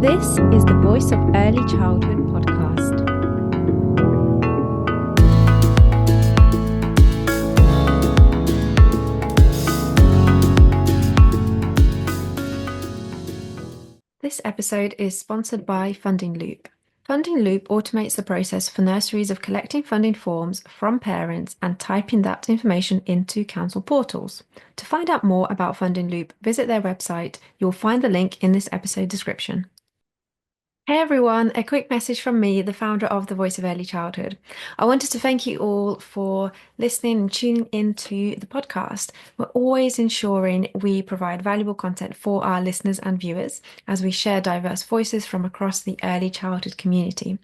This is the Voice of Early Childhood podcast. This episode is sponsored by Funding Loop. Funding Loop automates the process for nurseries of collecting funding forms from parents and typing that information into council portals. To find out more about Funding Loop, visit their website. You'll find the link in this episode description. Hey everyone, a quick message from me, the founder of The Voice of Early Childhood. I wanted to thank you all for listening and tuning into the podcast. We're always ensuring we provide valuable content for our listeners and viewers as we share diverse voices from across the early childhood community.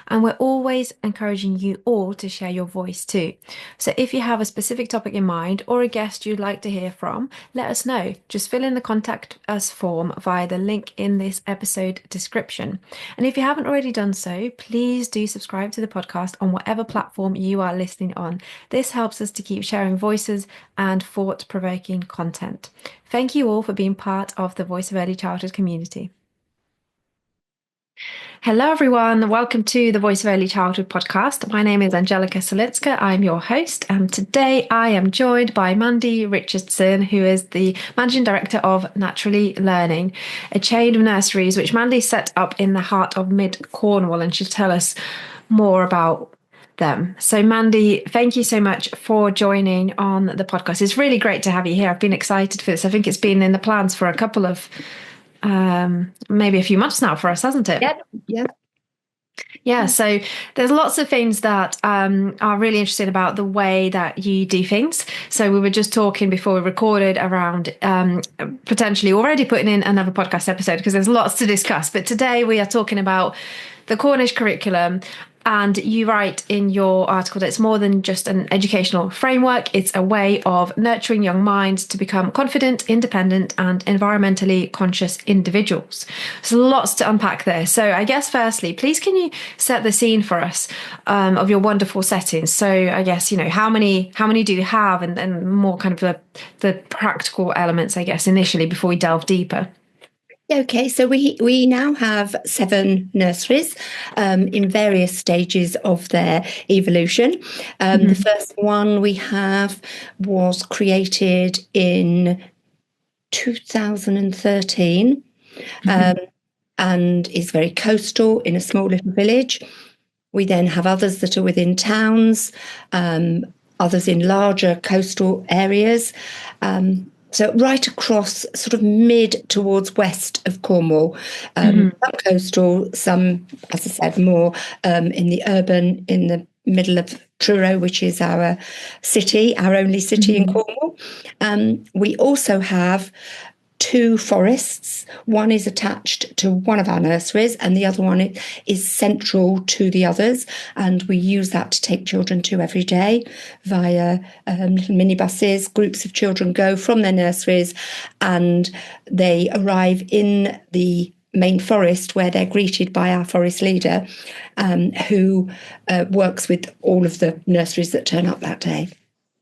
And we're always encouraging you all to share your voice too. So if you have a specific topic in mind or a guest you'd like to hear from, let us know. Just fill in the contact us form via the link in this episode description. And if you haven't already done so, please do subscribe to the podcast on whatever platform you are listening on. This helps us to keep sharing voices and thought-provoking content. Thank you all for being part of the Voice of Early Childhood community. Hello everyone, welcome to the Voice of Early Childhood podcast. My name is Angelica Solitska, I'm your host, and today I am joined by Mandy Richardson, who is the Managing Director of Naturally Learning, a chain of nurseries which Mandy set up in the heart of mid-Cornwall, and she'll tell us more about them. So Mandy, thank you so much for joining on the podcast. It's really great to have you here. I've been excited for this. I think it's been in the plans for a couple of maybe a few months now for us, hasn't it? Yeah, so there's lots of things that are really interesting about the way that you do things. So we were just talking before we recorded around potentially already putting in another podcast episode because there's lots to discuss. But today we are talking about the Cornish curriculum. And you write in your article that it's more than just an educational framework. It's a way of nurturing young minds to become confident, independent, and environmentally conscious individuals. So lots to unpack there. So I guess firstly, please can you set the scene for us of your wonderful settings? So I guess, how many do you have, and more kind of the practical elements, I guess, initially before we delve deeper. Okay, so we now have 7 nurseries in various stages of their evolution. The first one we have was created in 2013 and is very coastal in a small little village. We then have others that are within towns, others in larger coastal areas. So right across sort of mid towards west of Cornwall, some coastal, some, as I said, more in the urban, in the middle of Truro, which is our city, our only city in Cornwall. We also have 2 forests. One is attached to one of our nurseries and the other one is central to the others, and we use that to take children to every day via little minibuses. Groups of children go from their nurseries and they arrive in the main forest where they're greeted by our forest leader, who works with all of the nurseries that turn up that day.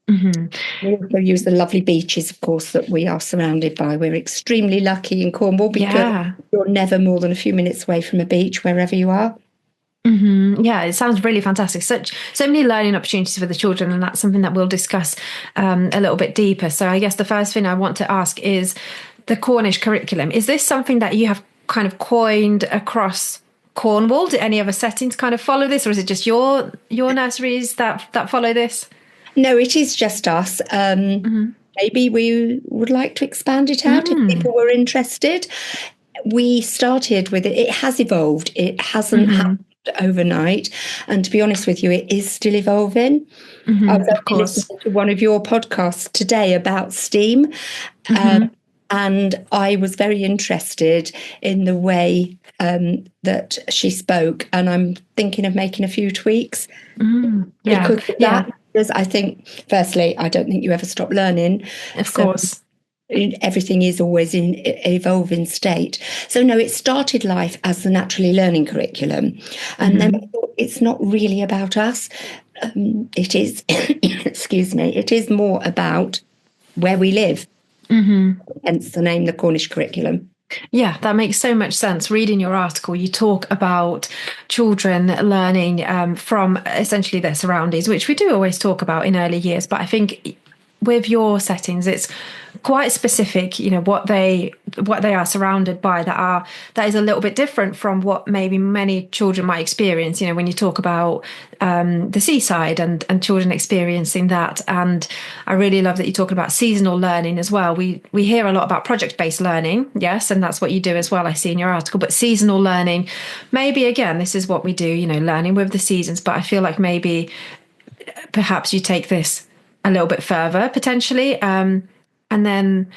We also use the lovely beaches, of course, that we are surrounded by. We're extremely lucky in Cornwall because you're never more than a few minutes away from a beach wherever you are. Yeah, it sounds really fantastic. So many learning opportunities for the children, and that's something that we'll discuss a little bit deeper. So I guess the first thing I want to ask is the Cornish curriculum. Is this something that you have kind of coined across Cornwall? Do any other settings kind of follow this, or is it just your nurseries that follow this? No, it is just us. Maybe we would like to expand it out if people were interested. We started with it. It has evolved. It hasn't happened overnight. And to be honest with you, it is still evolving. I was actually listening to one of your podcasts today about STEAM. And I was very interested in the way that she spoke. And I'm thinking of making a few tweaks. Because I think, firstly, I don't think you ever stop learning. Of course. Everything is always in evolving state. So no, it started life as the Naturally Learning curriculum. And then it's not really about us. It is, excuse me, it is more about where we live. Hence the name, the Cornish Curriculum. Yeah, that makes so much sense. Reading your article, you talk about children learning from essentially their surroundings, which we do always talk about in early years. But I think with your settings, it's quite specific. You know what they are surrounded by that is a little bit different from what maybe many children might experience. You know, when you talk about the seaside and children experiencing that. And I really love that you're talking about seasonal learning as well. We hear a lot about project-based learning, yes, and that's what you do as well, I see in your article. But seasonal learning, maybe again, this is what we do, you know, learning with the seasons. But I feel like maybe perhaps you take this a little bit further potentially. And then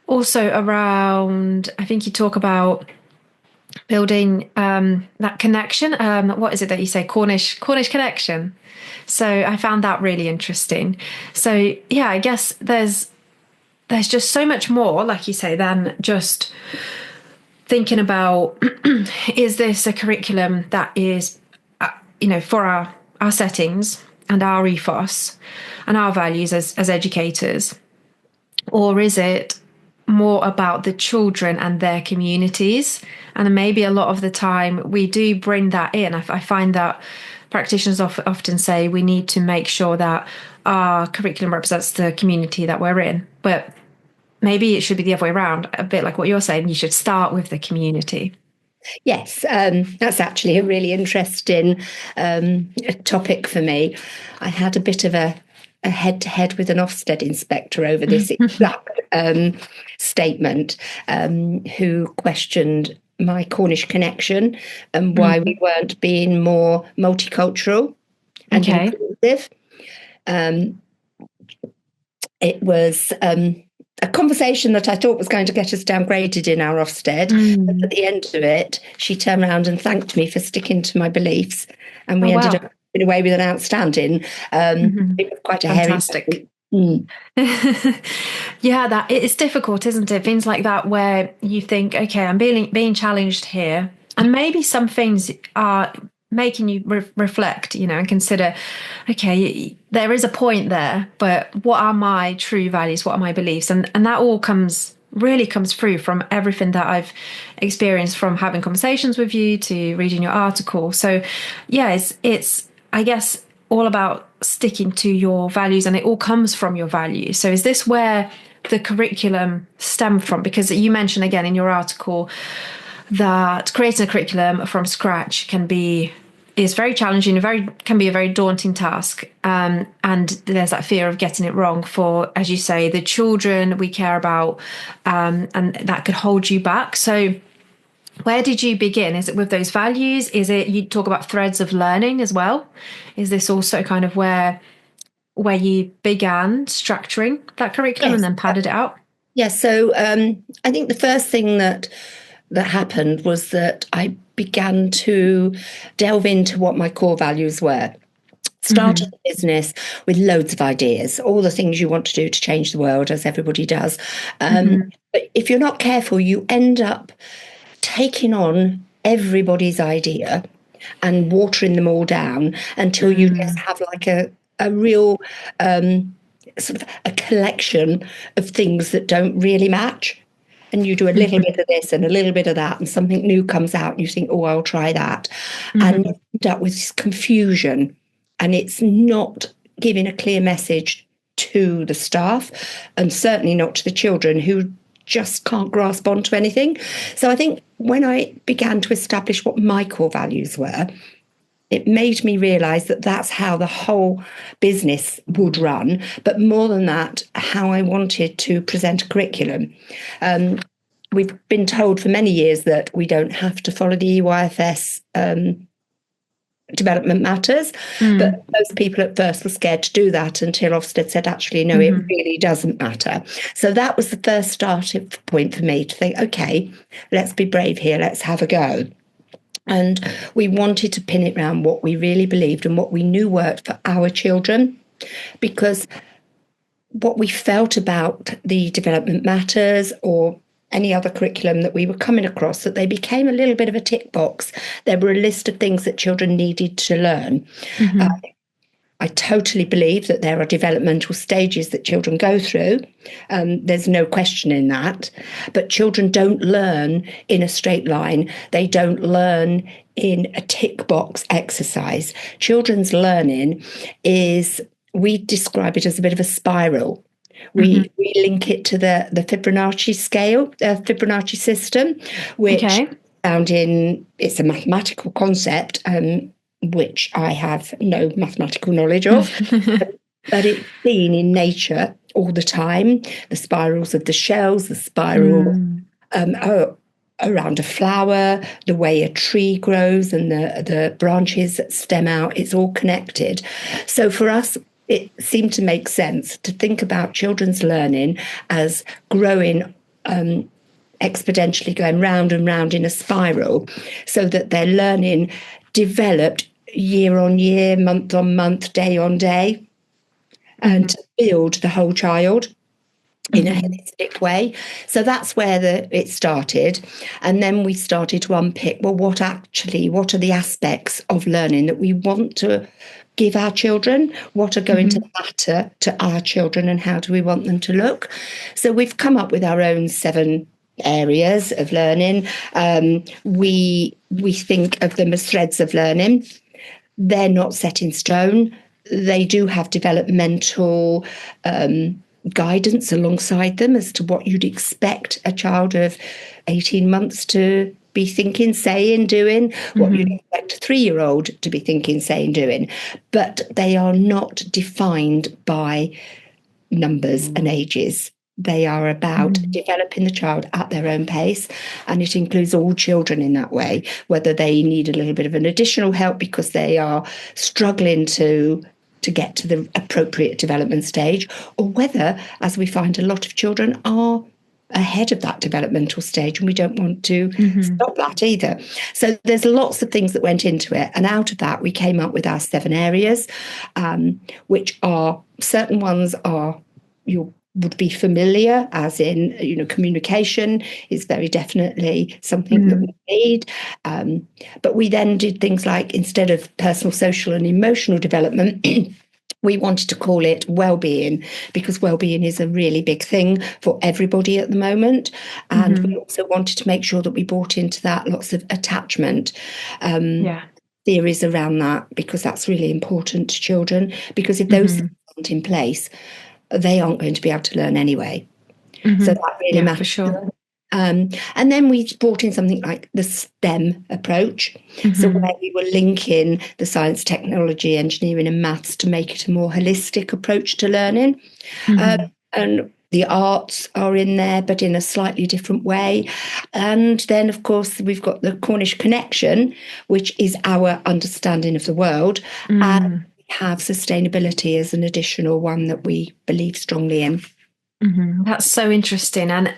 also around, I think you talk about building that connection. What is it that you say? Cornish Connection. So I found that really interesting. So yeah, I guess there's just so much more, like you say, than just thinking about is this a curriculum that is, for our settings and our ethos and our values as educators, or is it more about the children and their communities? And maybe a lot of the time we do bring that in. I find that practitioners often say we need to make sure that our curriculum represents the community that we're in. But maybe it should be the other way around, a bit like what you're saying. You should start with the community. Yes, that's actually a really interesting topic for me. I had a bit of a head-to-head with an Ofsted inspector over this exact statement, who questioned my Cornish Connection and why we weren't being more multicultural and inclusive. It was a conversation that I thought was going to get us downgraded in our Ofsted. But at the end of it, she turned around and thanked me for sticking to my beliefs, and we ended up in away with an outstanding. It was quite a fantastic. Yeah, that it's difficult, isn't it? Things like that where you think, okay, I'm being challenged here, and maybe some things are making you reflect, and consider, okay, there is a point there, but what are my true values? What are my beliefs? And that all really comes through from everything that I've experienced, from having conversations with you to reading your article. So yeah, it's I guess all about sticking to your values, and it all comes from your values. So is this where the curriculum stemmed from? Because you mentioned again in your article that creating a curriculum from scratch is very challenging, can be a very daunting task. And there's that fear of getting it wrong for, as you say, the children we care about, and that could hold you back. So where did you begin? Is it with those values? Is it, you talk about threads of learning as well? Is this also kind of where you began structuring that curriculum and then padded it out? Yes. So I think the first thing that happened was that I began to delve into what my core values were. Started the business with loads of ideas, all the things you want to do to change the world, as everybody does. But if you're not careful, you end up taking on everybody's idea and watering them all down until you just have like a real sort of a collection of things that don't really match. And you do a little bit of this and a little bit of that, and something new comes out, and you think, oh, I'll try that. And you end up with this confusion, and it's not giving a clear message to the staff, and certainly not to the children who just can't grasp onto anything. So I think when I began to establish what my core values were, it made me realise that that's how the whole business would run, but more than that, how I wanted to present a curriculum. We've been told for many years that we don't have to follow the EYFS development matters, but most people at first were scared to do that until Ofsted said, actually, no, it really doesn't matter. So that was the first starting point for me to think, okay, let's be brave here, let's have a go. And we wanted to pin it around what we really believed and what we knew worked for our children, because what we felt about the development matters or any other curriculum that we were coming across, that they became a little bit of a tick box. There were a list of things that children needed to learn. I totally believe that there are developmental stages that children go through. There's no question in that. But children don't learn in a straight line. They don't learn in a tick box exercise. Children's learning is, we describe it as a bit of a spiral. We link it to the Fibonacci scale, Fibonacci system, which found in, it's a mathematical concept, which I have no mathematical knowledge of, but it's seen in nature all the time. The spirals of the shells, the spiral around a flower, the way a tree grows and the branches that stem out, it's all connected. So for us, it seemed to make sense to think about children's learning as growing exponentially, going round and round in a spiral, so that their learning developed year on year, month on month, day on day, and to build the whole child in a holistic way. So that's where it started. And then we started to unpick, well, what are the aspects of learning that we want to give our children? What are going to matter to our children, and how do we want them to look? So we've come up with our own 7 areas of learning. We think of them as threads of learning. They're not set in stone. They do have developmental guidance alongside them as to what you'd expect a child of 18 months to be thinking, saying, doing, what you'd expect a 3-year-old to be thinking, saying, doing. But they are not defined by numbers and ages. They are about developing the child at their own pace, and it includes all children in that way, whether they need a little bit of an additional help because they are struggling to get to the appropriate development stage, or whether, as we find, a lot of children are ahead of that developmental stage and we don't want to stop that either. So there's lots of things that went into it, and out of that we came up with our 7 areas, which are, certain ones are, you would be familiar, as in, communication is very definitely something that we need. But we then did things like, instead of personal, social and emotional development, we wanted to call it well-being, because well-being is a really big thing for everybody at the moment. And we also wanted to make sure that we brought into that lots of attachment theories around that, because that's really important to children, because if those things aren't in place, they aren't going to be able to learn anyway. So that really matters. For sure. And then we brought in something like the STEM approach. So where we were linking the science, technology, engineering and maths to make it a more holistic approach to learning. And the arts are in there, but in a slightly different way. And then, of course, we've got the Cornish Connection, which is our understanding of the world. And we have sustainability as an additional one that we believe strongly in. That's so interesting. And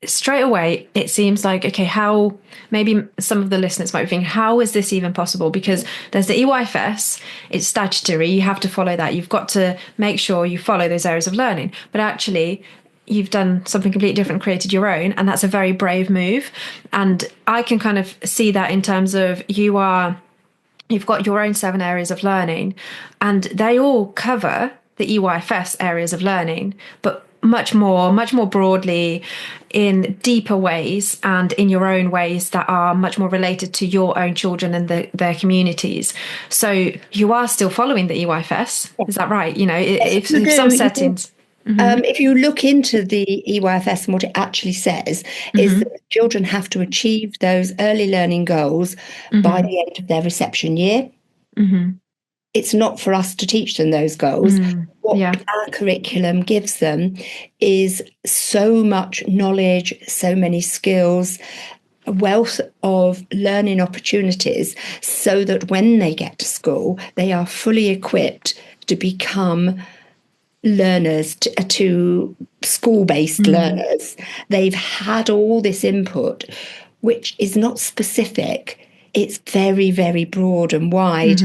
straight away, it seems like, okay, how, maybe some of the listeners might be thinking, how is this even possible? Because there's the EYFS, it's statutory, you have to follow that. You've got to make sure you follow those areas of learning. But actually, you've done something completely different, created your own, and that's a very brave move. And I can kind of see that in terms of you've got your own 7 areas of learning, and they all cover the EYFS areas of learning, but much more broadly, in deeper ways and in your own ways that are much more related to your own children and their communities. So you are still following the EYFS, is that right? If some settings... If you look into the EYFS and what it actually says, is that children have to achieve those early learning goals by the end of their reception year. It's not for us to teach them those goals. What our curriculum gives them is so much knowledge, so many skills, a wealth of learning opportunities, so that when they get to school, they are fully equipped to become learners, to school-based learners. They've had all this input, which is not specific. It's very, very broad and wide.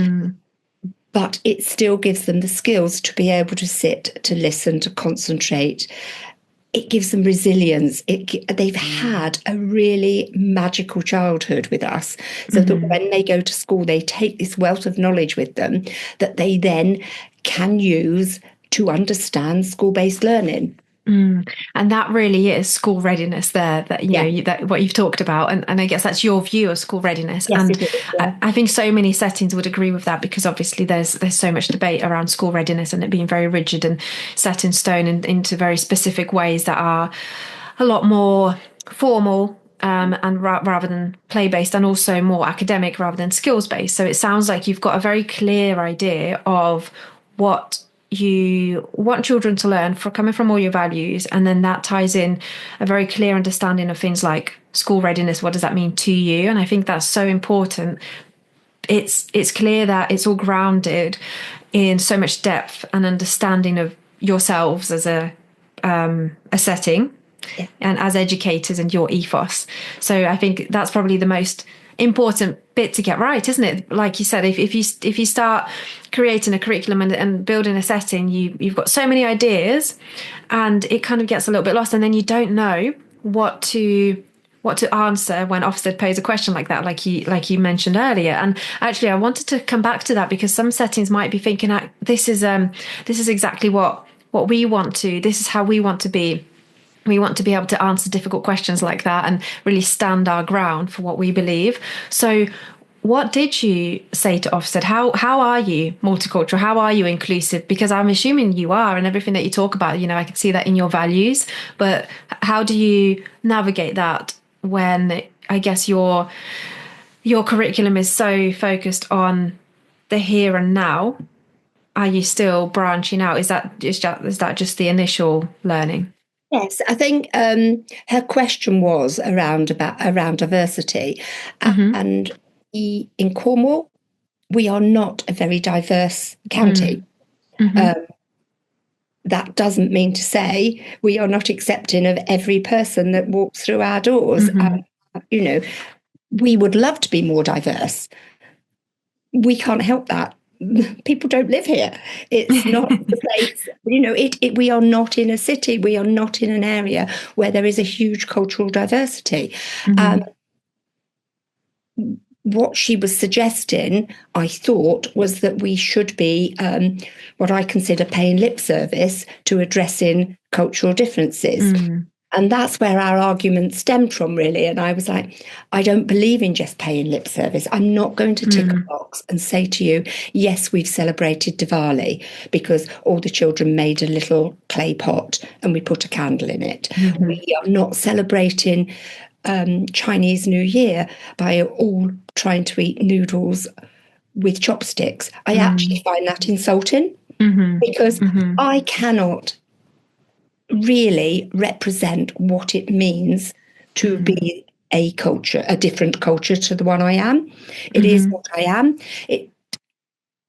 But it still gives them the skills to be able to sit, to listen, to concentrate, it gives them resilience. They've had a really magical childhood with us, so that when they go to school, they take this wealth of knowledge with them that they then can use to understand school-based learning. And that really is school readiness there, that that what you've talked about, and I guess that's your view of school readiness. Yes, And it is, yeah. I think so many settings would agree with that, because obviously there's so much debate around school readiness and it being very rigid and set in stone into very specific ways that are a lot more formal, and rather than play based, and also more academic rather than skills based. So it sounds like you've got a very clear idea of what you want children to learn, for coming from all your values, and then that ties in a very clear understanding of things like school readiness. What does that mean to you? And I think that's so important. It's clear that it's all grounded in so much depth and understanding of yourselves as a setting, and as educators, and your ethos. So I think that's probably the most important bit to get right, isn't it? Like you said, if you start creating a curriculum and building a setting, you've got so many ideas, and it kind of gets a little bit lost, and then you don't know what to answer when Ofsted pose a question like that, like you mentioned earlier. And actually, I wanted to come back to that, because some settings might be thinking, this is exactly what we want to. This is how we want to be. We want to be able to answer difficult questions like that and really stand our ground for what we believe. So what did you say to Ofsted? How are you multicultural? How are you inclusive? Because I'm assuming you are, and everything that you talk about, I can see that in your values. But how do you navigate that when, I guess, your curriculum is so focused on the here and now? Are you still branching out? Is that just the initial learning? Yes, I think her question was around diversity, and in Cornwall, we are not a very diverse county. That doesn't mean to say we are not accepting of every person that walks through our doors. We would love to be more diverse. We can't help that. People don't live here. It's not the place, we are not in a city. We are not in an area where there is a huge cultural diversity. What she was suggesting, I thought, was that we should be what I consider paying lip service to addressing cultural differences. And that's where our argument stemmed from, really. And I was like, I don't believe in just paying lip service. I'm not going to tick a box and say to you, yes, we've celebrated Diwali because all the children made a little clay pot and we put a candle in it. We are not celebrating Chinese New Year by all trying to eat noodles with chopsticks. I actually find that insulting, because I cannot really represent what it means to be a culture, a different culture to the one I am. It is what I am.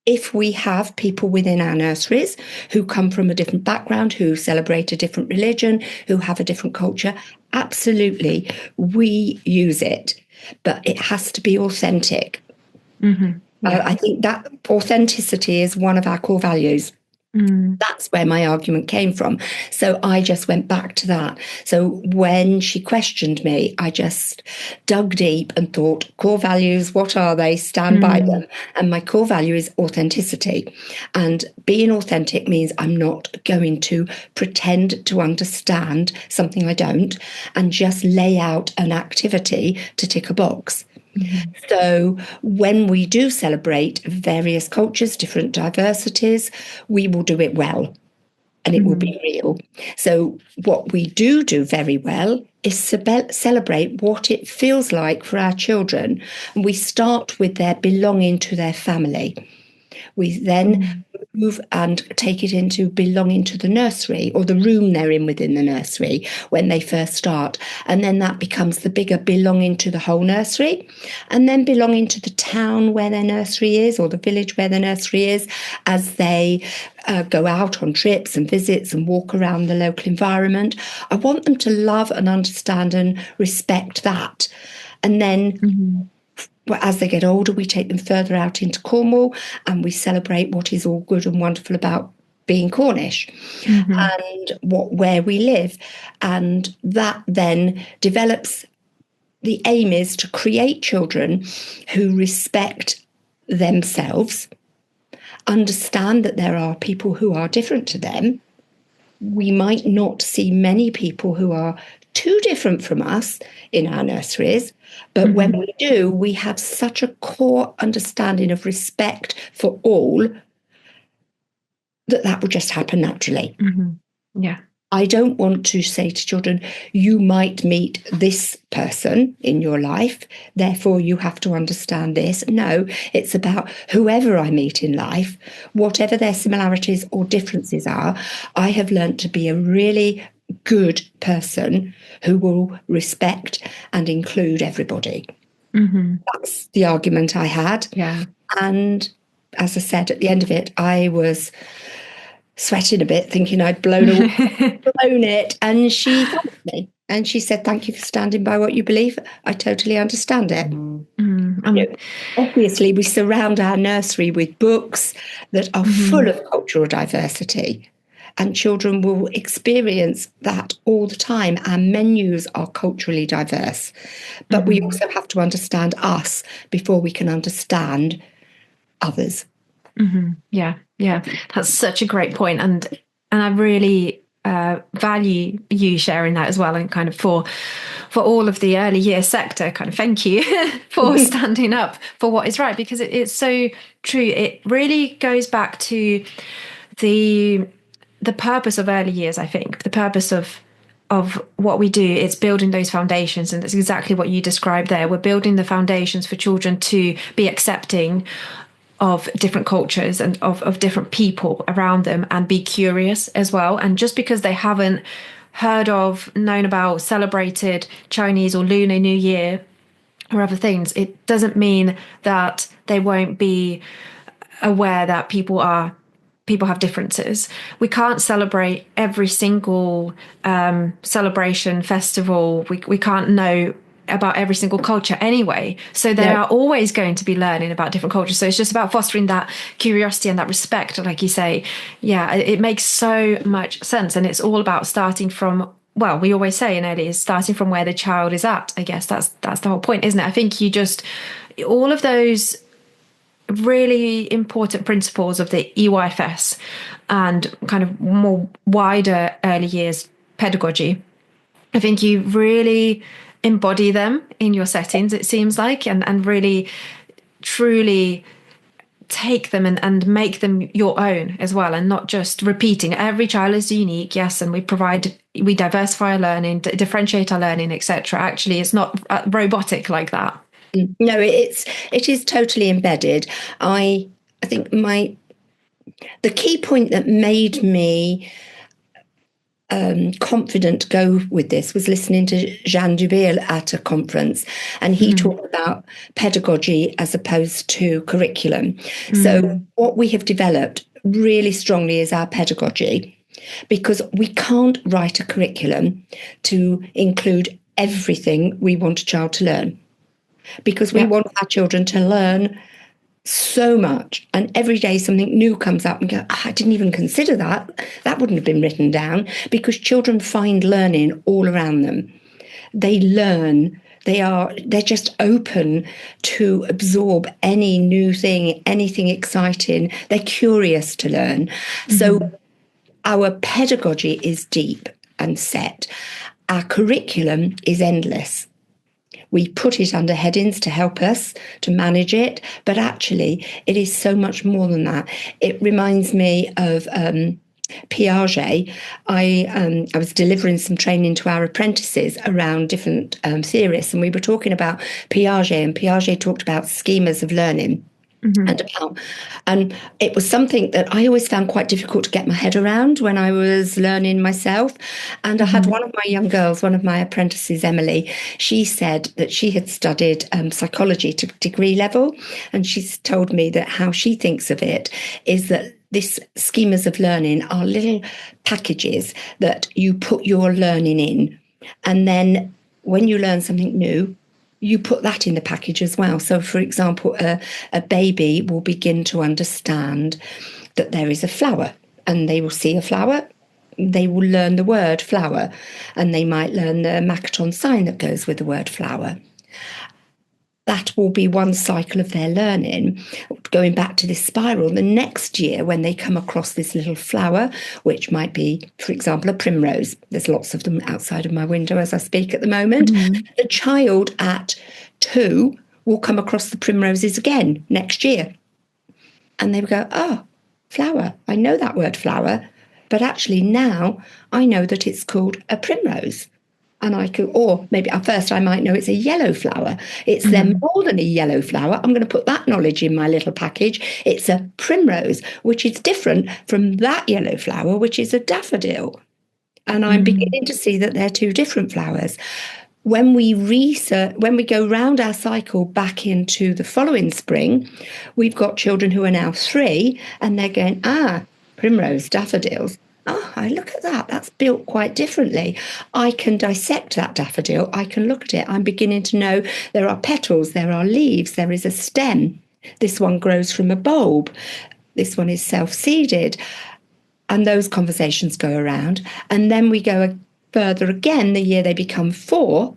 If we have people within our nurseries who come from a different background, who celebrate a different religion, who have a different culture, absolutely, we use it. But it has to be authentic. I think that authenticity is one of our core values. That's where my argument came from. So I just went back to that. So when she questioned me, I just dug deep and thought, core values, what are they? Stand by them. And my core value is authenticity. And being authentic means I'm not going to pretend to understand something I don't and just lay out an activity to tick a box. So when we do celebrate various cultures, different diversities, we will do it well and it will be real. So what we do very well is celebrate what it feels like for our children. And we start with their belonging to their family. We then move and take it into belonging to the nursery or the room they're in within the nursery when they first start. And then that becomes the bigger belonging to the whole nursery, and then belonging to the town where their nursery is or the village where their nursery is as they go out on trips and visits and walk around the local environment. I want them to love and understand and respect that. And then as they get older, we take them further out into Cornwall and we celebrate what is all good and wonderful about being Cornish and where we live. And that then develops, the aim is to create children who respect themselves, understand that there are people who are different to them. We might not see many people who are too different from us in our nurseries, but when we do, we have such a core understanding of respect for all that will just happen naturally. Yeah. I don't want to say to children, you might meet this person in your life, therefore you have to understand this. No, it's about whoever I meet in life, whatever their similarities or differences are, I have learnt to be a really good person who will respect and include everybody. That's the argument I had. Yeah. And as I said, at the end of it, I was sweating a bit, thinking I'd blown it. And she thanked me. And she said, thank you for standing by what you believe. I totally understand it. Obviously, we surround our nursery with books that are full of cultural diversity. And children will experience that all the time. Our menus are culturally diverse. But we also have to understand us before we can understand others. Yeah. That's such a great point. And I really value you sharing that as well. And kind of for all of the early year sector, kind of thank you for standing up for what is right, because it's so true. It really goes back to the purpose of early years. I think the purpose of what we do is building those foundations, and that's exactly what you described there. We're building the foundations for children to be accepting of different cultures and of different people around them, and be curious as well. And just because they haven't heard of, known about, celebrated Chinese or Lunar New Year or other things, it doesn't mean that they won't be aware that people have differences. We can't celebrate every single celebration, festival. We can't know about every single culture anyway. So they are always going to be learning about different cultures. So it's just about fostering that curiosity and that respect, like you say. Yeah, it makes so much sense. And it's all about starting from, well, we always say in early is starting from where the child is at. I guess that's the whole point, isn't it? I think all of those really important principles of the EYFS and kind of more wider early years pedagogy, I think you really embody them in your settings, it seems like, and really truly take them and make them your own as well, and not just repeating. Every child is unique, yes, and we diversify our learning, differentiate our learning, etc. Actually, it's not robotic like that. No, it is totally embedded. I think the key point that made me confident to go with this was listening to Jean Dubiel at a conference, and he talked about pedagogy as opposed to curriculum. So what we have developed really strongly is our pedagogy, because we can't write a curriculum to include everything we want a child to learn, because we want our children to learn so much, and every day something new comes up and go, I didn't even consider that wouldn't have been written down, because children find learning all around them. They learn, they're just open to absorb any new thing, anything exciting. They're curious to learn. So our pedagogy is deep and set. Our curriculum is endless. We put it under headings to help us to manage it, but actually it is so much more than that. It reminds me of Piaget. I was delivering some training to our apprentices around different theorists, and we were talking about Piaget, and Piaget talked about schemas of learning. And it was something that I always found quite difficult to get my head around when I was learning myself. And I had one of my young girls, one of my apprentices, Emily, she said that she had studied psychology to degree level, and she's told me that how she thinks of it is that this schemas of learning are little packages that you put your learning in, and then when you learn something new, you put that in the package as well. So, for example, a baby will begin to understand that there is a flower and they will see a flower. They will learn the word flower, and they might learn the Makaton sign that goes with the word flower. That will be one cycle of their learning. Going back to this spiral, the next year when they come across this little flower, which might be, for example, a primrose, there's lots of them outside of my window as I speak at the moment, the child at 2 will come across the primroses again next year. And they will go, oh, flower, I know that word flower, but actually now I know that it's called a primrose. And I could, or maybe at first I might know it's a yellow flower. It's then more than a yellow flower. I'm going to put that knowledge in my little package. It's a primrose, which is different from that yellow flower, which is a daffodil. And I'm beginning to see that they're two different flowers. When we go round our cycle back into the following spring, we've got children who are now 3, and they're going, primrose, daffodils. Oh, I look at that. That's built quite differently. I can dissect that daffodil. I can look at it. I'm beginning to know there are petals, there are leaves, there is a stem. This one grows from a bulb. This one is self-seeded. And those conversations go around. And then we go further again, the year they become 4.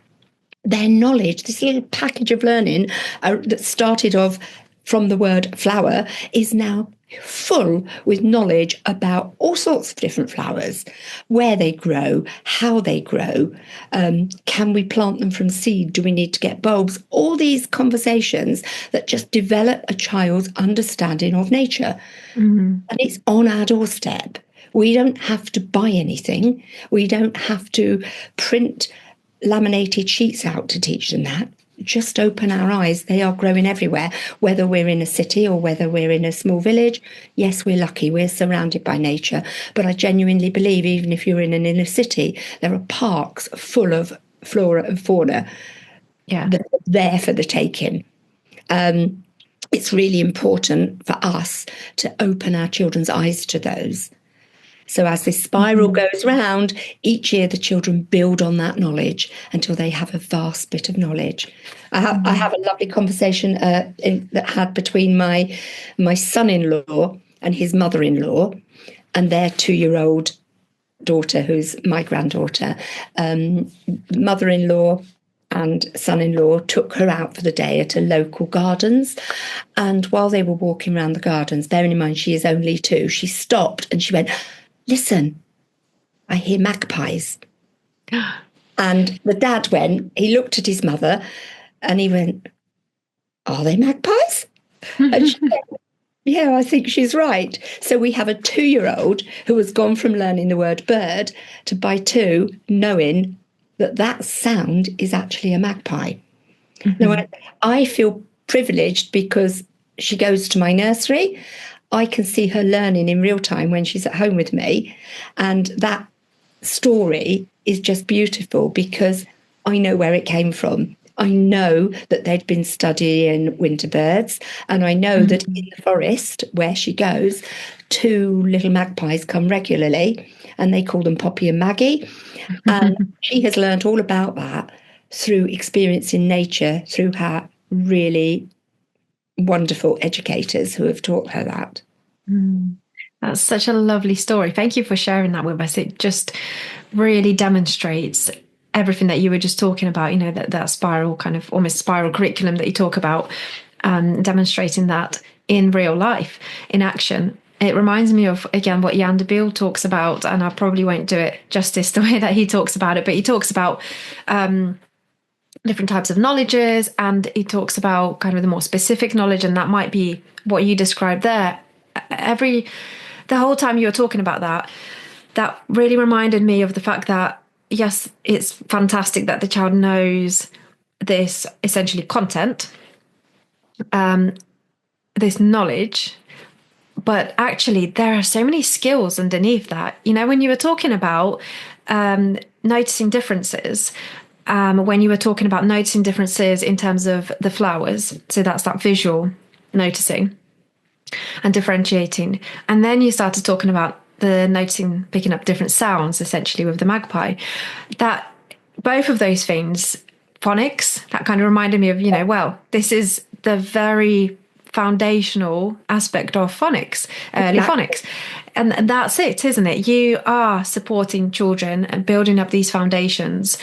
Their knowledge, this little package of learning that started off from the word flower, is now full with knowledge about all sorts of different flowers, where they grow, how they grow, can we plant them from seed, do we need to get bulbs, all these conversations that just develop a child's understanding of nature. And it's on our doorstep. We don't have to buy anything. We don't have to print laminated sheets out to teach them that. Just open our eyes. They are growing everywhere, whether we're in a city or whether we're in a small village. Yes, we're lucky. We're surrounded by nature. But I genuinely believe even if you're in an inner city, there are parks full of flora and fauna that are there for the taking. It's really important for us to open our children's eyes to those. So as this spiral goes round, each year the children build on that knowledge until they have a vast bit of knowledge. I have a lovely conversation that had between my son-in-law and his mother-in-law and their 2-year-old daughter, who's my granddaughter. Mother-in-law and son-in-law took her out for the day at a local gardens. And while they were walking around the gardens, bearing in mind she is only 2, she stopped and she went, listen, I hear magpies. And the dad he looked at his mother and he went, are they magpies? And she went, yeah, I think she's right. So we have a 2-year-old who has gone from learning the word bird to by 2 knowing that sound is actually a magpie. Now, I feel privileged because she goes to my nursery. I can see her learning in real time when she's at home with me. And that story is just beautiful because I know where it came from. I know that they'd been studying winter birds. And I know that in the forest where she goes, 2 little magpies come regularly and they call them Poppy and Maggie. And she has learned all about that through experience in nature, through her really wonderful educators who have taught her that. That's such a lovely story. Thank you for sharing that with us. It just really demonstrates everything that you were just talking about, that spiral, kind of almost spiral curriculum that you talk about, demonstrating that in real life, in action. It reminds me of, again, what Jan de Biel talks about, and I probably won't do it justice the way that he talks about it, but he talks about different types of knowledges, and he talks about kind of the more specific knowledge, and that might be what you described there. The whole time you were talking about that really reminded me of the fact that, yes, it's fantastic that the child knows this essentially content, this knowledge, but actually there are so many skills underneath that. When you were talking about noticing differences, when you were talking about noticing differences in terms of the flowers, so that's that visual noticing and differentiating. And then you started talking about the noticing, picking up different sounds, essentially with the magpie. That both of those things, phonics, that kind of reminded me of, this is the very foundational aspect of phonics, early phonics. And that's it, isn't it? You are supporting children and building up these foundations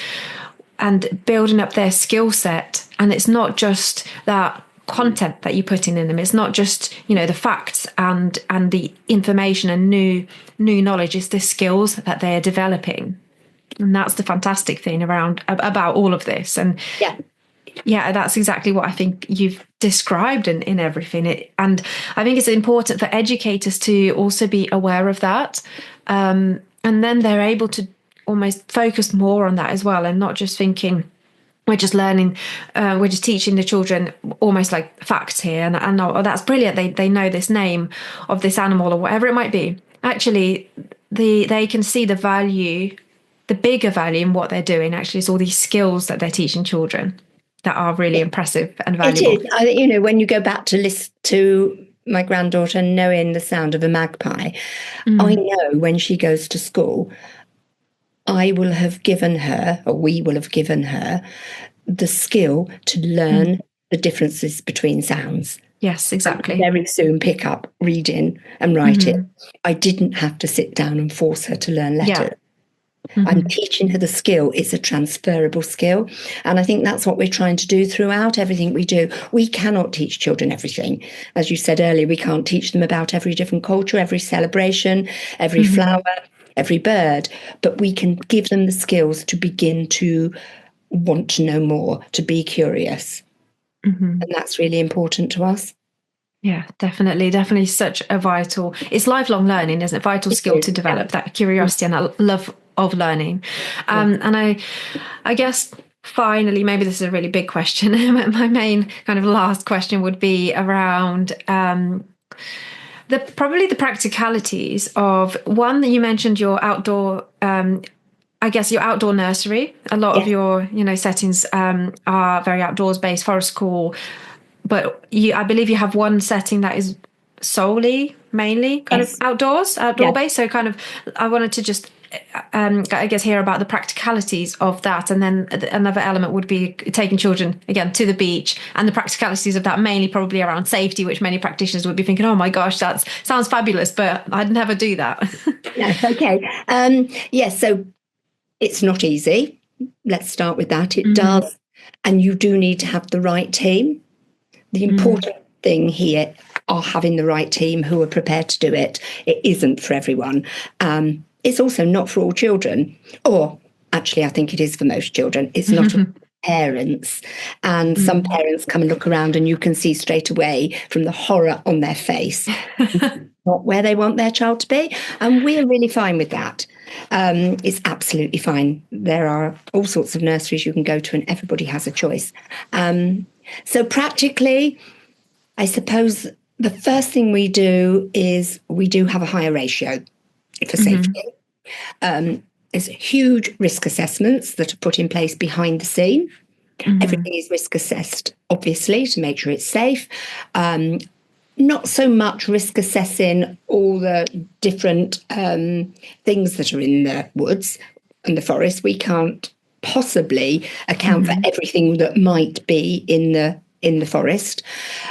and building up their skill set. And it's not just that content that you're putting in them. It's not just, the facts and the information and new knowledge. It's the skills that they're developing. And that's the fantastic thing about all of this. And yeah, that's exactly what I think you've described in everything. And I think it's important for educators to also be aware of that. And then they're able to almost focus more on that as well, and not just thinking, we're just learning, we're just teaching the children almost like facts here. And oh, that's brilliant. They know this name of this animal or whatever it might be. Actually, they can see the value, the bigger value in what they're doing. Actually, it's all these skills that they're teaching children that are really impressive and valuable. It is. When you go back to listen to my granddaughter knowing the sound of a magpie, I know when she goes to school, I will have given her, or we will have given her, the skill to learn the differences between sounds. Yes, exactly. And very soon pick up reading and writing. I didn't have to sit down and force her to learn letters. I'm teaching her the skill. It's a transferable skill. And I think that's what we're trying to do throughout everything we do. We cannot teach children everything. As you said earlier, we can't teach them about every different culture, every celebration, every flower, every bird. But we can give them the skills to begin to want to know more, to be curious. And that's really important to us. Yeah, definitely such a vital, it's lifelong learning, isn't it? Vital skill to develop that curiosity and that love of learning. And I guess finally, maybe this is a really big question. My main kind of last question would be around probably the practicalities of one that you mentioned, your outdoor, I guess your outdoor nursery. A lot of your, settings are very outdoors based, forest school. But I believe you have one setting that is mainly kind of outdoor based. So kind of, I wanted to just, I guess, hear about the practicalities of that. And then another element would be taking children, again, to the beach, and the practicalities of that, mainly probably around safety, which many practitioners would be thinking, oh my gosh, that sounds fabulous, but I'd never do that. Okay. So it's not easy. Let's start with that. It does. And you do need to have the right team. The important thing here are having the right team who are prepared to do it. It isn't for everyone. It's also not for all children. Or actually, I think it is for most children. It's not for parents. And some parents come and look around and you can see straight away from the horror on their face not where they want their child to be. And we're really fine with that. It's absolutely fine. There are all sorts of nurseries you can go to and everybody has a choice. So practically, I suppose the first thing we do is we do have a higher ratio for safety. There's huge risk assessments that are put in place behind the scene. Everything is risk assessed, obviously, to make sure it's safe. Not so much risk assessing all the different things that are in the woods and the forest. We can't possibly account for everything that might be in the forest,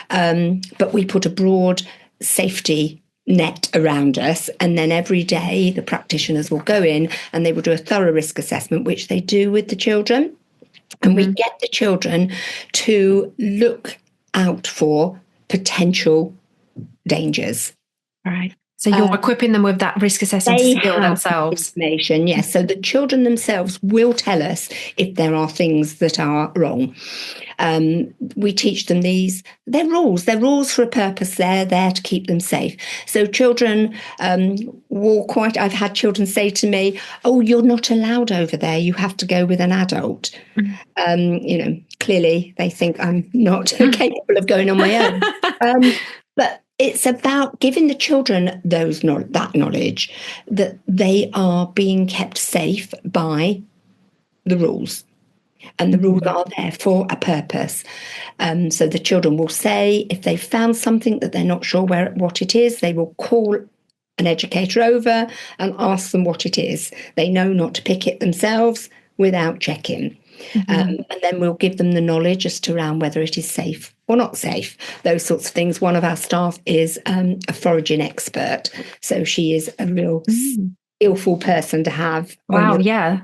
but we put a broad safety net around us, and then every day the practitioners will go in and they will do a thorough risk assessment, which they do with the children, and we get the children to look out for potential dangers. Right. So you're equipping them with that risk assessment skill themselves. Information, yes. So the children themselves will tell us if there are things that are wrong. We teach them these. They're rules. They're rules for a purpose. They're there to keep them safe. So children I've had children say to me, "Oh, you're not allowed over there. You have to go with an adult." Clearly they think I'm not capable of going on my own. But it's about giving the children that knowledge that they are being kept safe by the rules. And the rules are there for a purpose. So the children will say, if they've found something that they're not sure what it is, they will call an educator over and ask them what it is. They know not to pick it themselves without checking. And then we'll give them the knowledge as to around whether it is safe or not safe, those sorts of things. One of our staff is a foraging expert, so she is a real skillful person to have. Wow, yeah.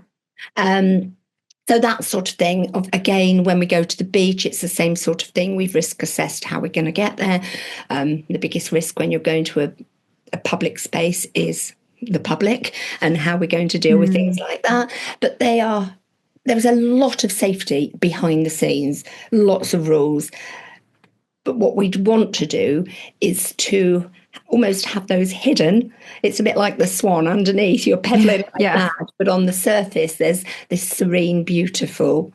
So that sort of thing. Again, when we go to the beach, it's the same sort of thing. We've risk assessed how we're going to get there. The biggest risk when you're going to a public space is the public, and how we're going to deal with things like that. But there's a lot of safety behind the scenes, lots of rules. But what we'd want to do is to almost have those hidden. It's a bit like the swan underneath. You're pedaling like that, but on the surface, there's this serene, beautiful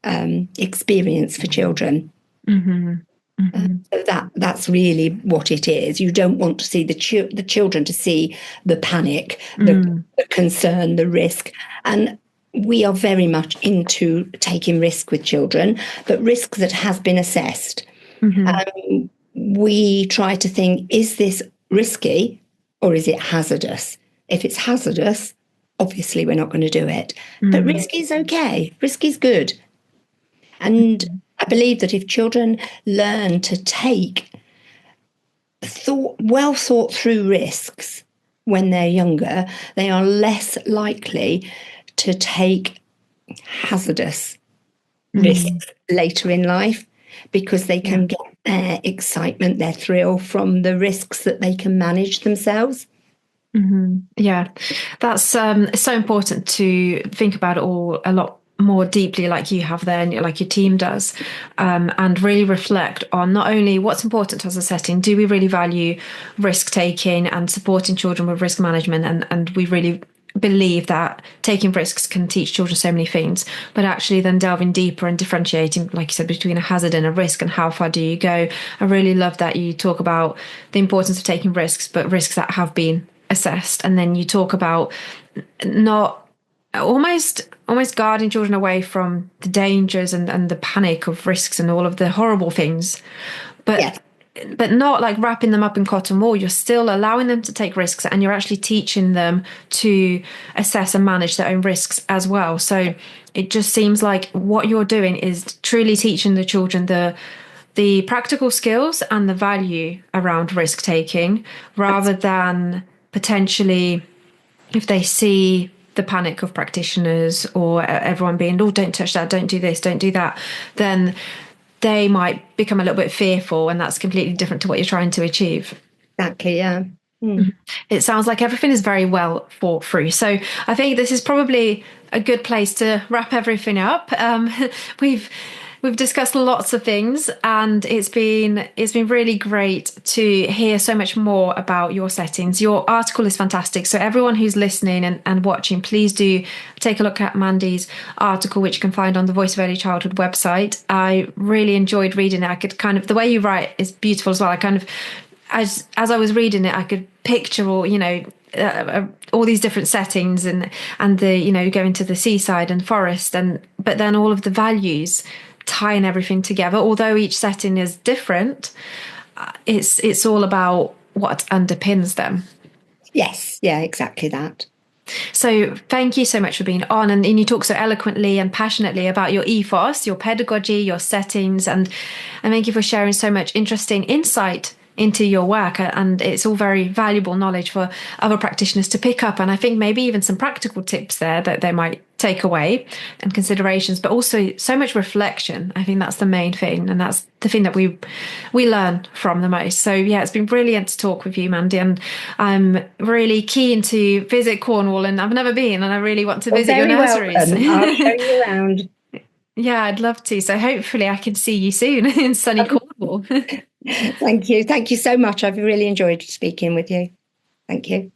experience for children. So that's really what it is. You don't want to see the children to see the panic, the concern, the risk. And we are very much into taking risk with children, but risk that has been assessed. We try to think, is this risky or is it hazardous? If it's hazardous, obviously we're not going to do it. But risky is okay. Risky is good. And I believe that if children learn to take well thought through risks when they're younger, they are less likely to take hazardous risks later in life, because they can get their excitement, their thrill from the risks that they can manage themselves. Yeah, that's so important to think about it all a lot more deeply, like you have there, and like your team does, and really reflect on not only what's important to us as a setting. Do we really value risk taking and supporting children with risk management, and we really believe that taking risks can teach children so many things, but actually then delving deeper and differentiating, like you said, between a hazard and a risk, and how far do you go. I really love that you talk about the importance of taking risks, but risks that have been assessed, and then you talk about not almost guarding children away from the dangers and the panic of risks and all of the horrible things, but not like wrapping them up in cotton wool. You're still allowing them to take risks, and you're actually teaching them to assess and manage their own risks as well. So it just seems like what you're doing is truly teaching the children the practical skills and the value around risk taking, rather than potentially, if they see the panic of practitioners or everyone being, oh, don't touch that, don't do this, don't do that, then they might become a little bit fearful, and that's completely different to what you're trying to achieve. Exactly, yeah. It sounds like everything is very well thought through. So I think this is probably a good place to wrap everything up. We've discussed lots of things, and it's been really great to hear so much more about your settings. Your article is fantastic. So everyone who's listening and watching, please do take a look at Mandy's article, which you can find on the Voice of Early Childhood website. I really enjoyed reading it. I could the way you write is beautiful as well. I as I was reading it, I could picture all these different settings and the going to the seaside and forest, but then all of the values, tying everything together. Although each setting is different, it's all about what underpins them. Yes, yeah, exactly that. So thank you so much for being on, and you talk so eloquently and passionately about your ethos, your pedagogy, your settings, and thank you for sharing so much interesting insight into your work. And it's all very valuable knowledge for other practitioners to pick up, and I think maybe even some practical tips there that they might take away and considerations, but also so much reflection. I think that's the main thing, and that's the thing that we learn from the most. So yeah, it's been brilliant to talk with you, Mandy, and I'm really keen to visit Cornwall, and I've never been, and I really want to visit your nurseries. I'll show you around. Yeah, I'd love to. So hopefully I can see you soon in sunny Cornwall. Thank you so much. I've really enjoyed speaking with you. Thank you.